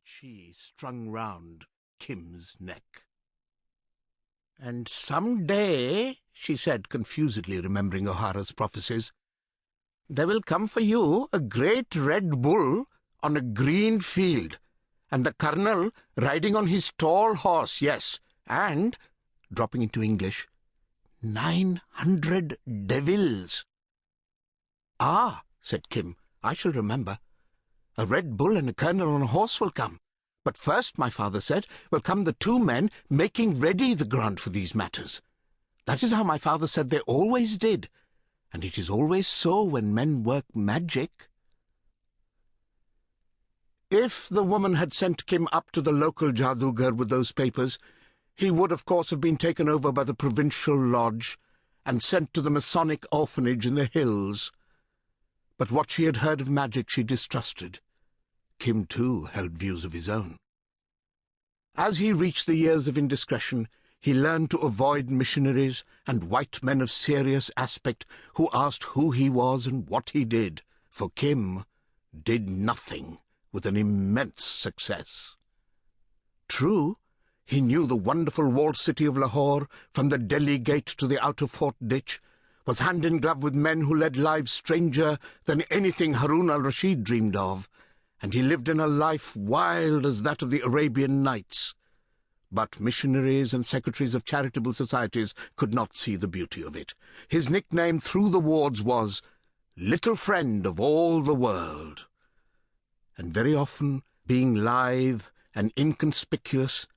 she strung round Kim's neck. "And some day," she said, confusedly remembering O'Hara's prophecies, "there will come for you a great red bull on a green field, and the colonel riding on his tall horse, yes, and," dropping into English, 900 devils. "Ah," said Kim, "I shall remember. A red bull and a colonel on a horse will come. But first, my father said, will come the two men making ready the ground for these matters. That is how my father said they always did, and it is always so when men work magic." If the woman had sent Kim up to the local Jadugar with those papers, he would, of course, have been taken over by the provincial lodge and sent to the Masonic orphanage in the hills. But what she had heard of magic she distrusted. Kim, too, held views of his own. As he reached the years of indiscretion, he learned to avoid missionaries and white men of serious aspect who asked who he was and what he did, for Kim did nothing with an immense success. True, he knew the wonderful walled city of Lahore from the Delhi gate to the outer fort ditch, was hand in glove with men who led lives stranger than anything Harun al-Rashid dreamed of, and he lived in a life wild as that of the Arabian Nights. But missionaries and secretaries of charitable societies could not see the beauty of it. His nickname through the wards was Little Friend of All the World. And very often, being lithe and inconspicuous,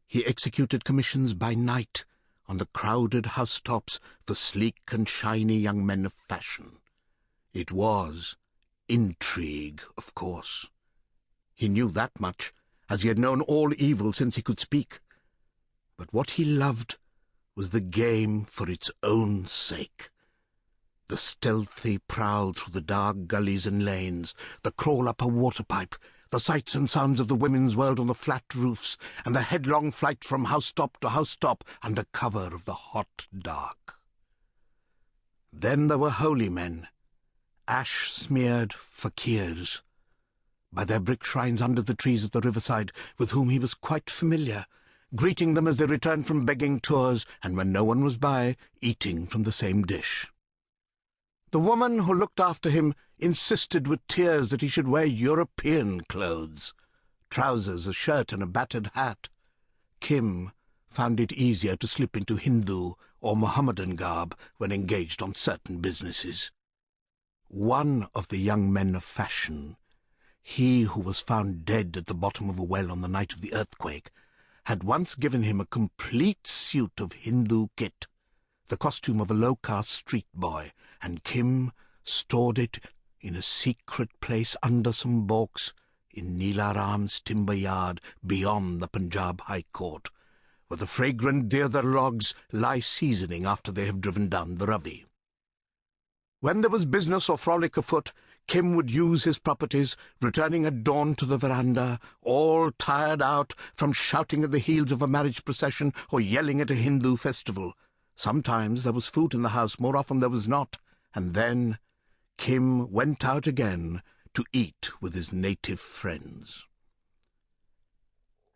he executed commissions by night on the crowded housetops for sleek and shiny young men of fashion. It was intrigue, of course. He knew that much, as he had known all evil since he could speak. But what he loved was the game for its own sake. The stealthy prowl through the dark gullies and lanes, the crawl up a water pipe, the sights and sounds of the women's world on the flat roofs, and the headlong flight from housetop to housetop under cover of the hot dark. Then there were holy men, ash-smeared fakirs, by their brick shrines under the trees at the riverside, with whom he was quite familiar, greeting them as they returned from begging tours, and when no one was by, eating from the same dish. The woman who looked after him insisted with tears that he should wear European clothes, trousers, a shirt, and a battered hat. Kim found it easier to slip into Hindu or Mohammedan garb when engaged on certain businesses. One of the young men of fashion, he who was found dead at the bottom of a well on the night of the earthquake, had once given him a complete suit of Hindu kit, the costume of a low-caste street boy, and Kim stored it in a secret place under some balks in Neelaram's timber yard beyond the Punjab High Court, where the fragrant deodar logs lie seasoning after they have driven down the Ravi. When there was business or frolic afoot, Kim would use his properties, returning at dawn to the veranda, all tired out from shouting at the heels of a marriage procession or yelling at a Hindu festival. Sometimes there was food in the house, more often there was not, and then Kim went out again to eat with his native friends.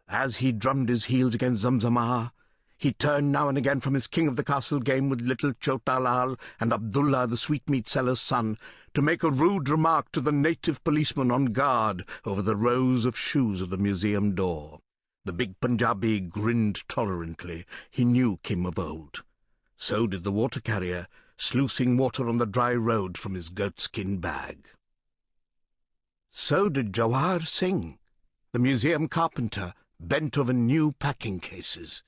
As he drummed his heels against Zamzamah, he turned now and again from his king of the castle game with little Chota Lal and Abdullah, the sweetmeat seller's son, to make a rude remark to the native policeman on guard over the rows of shoes at the museum door. The big Punjabi grinned tolerantly. He knew Kim of old. So did the water carrier, sluicing water on the dry road from his goatskin bag. So did Jawahar Singh, the museum carpenter, bent over new packing cases.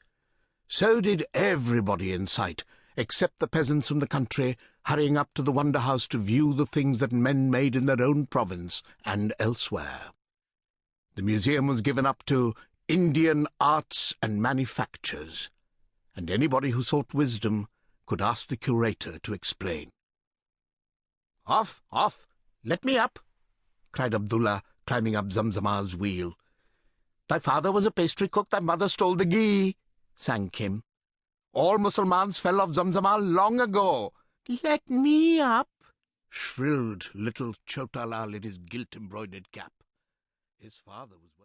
So did everybody in sight, except the peasants from the country, hurrying up to the Wonder House to view the things that men made in their own province and elsewhere. The museum was given up to Indian arts and manufactures, and anybody who sought wisdom could ask the curator to explain. "Off, off! Let me up!" cried Abdullah, climbing up Zamzamah's wheel. "Thy father was a pastry cook, thy mother stole the ghee," sang Kim. "All Mussulmans fell off Zamzamah long ago." "Let me up!" shrilled little Chota Lal in his gilt-embroidered cap. His father was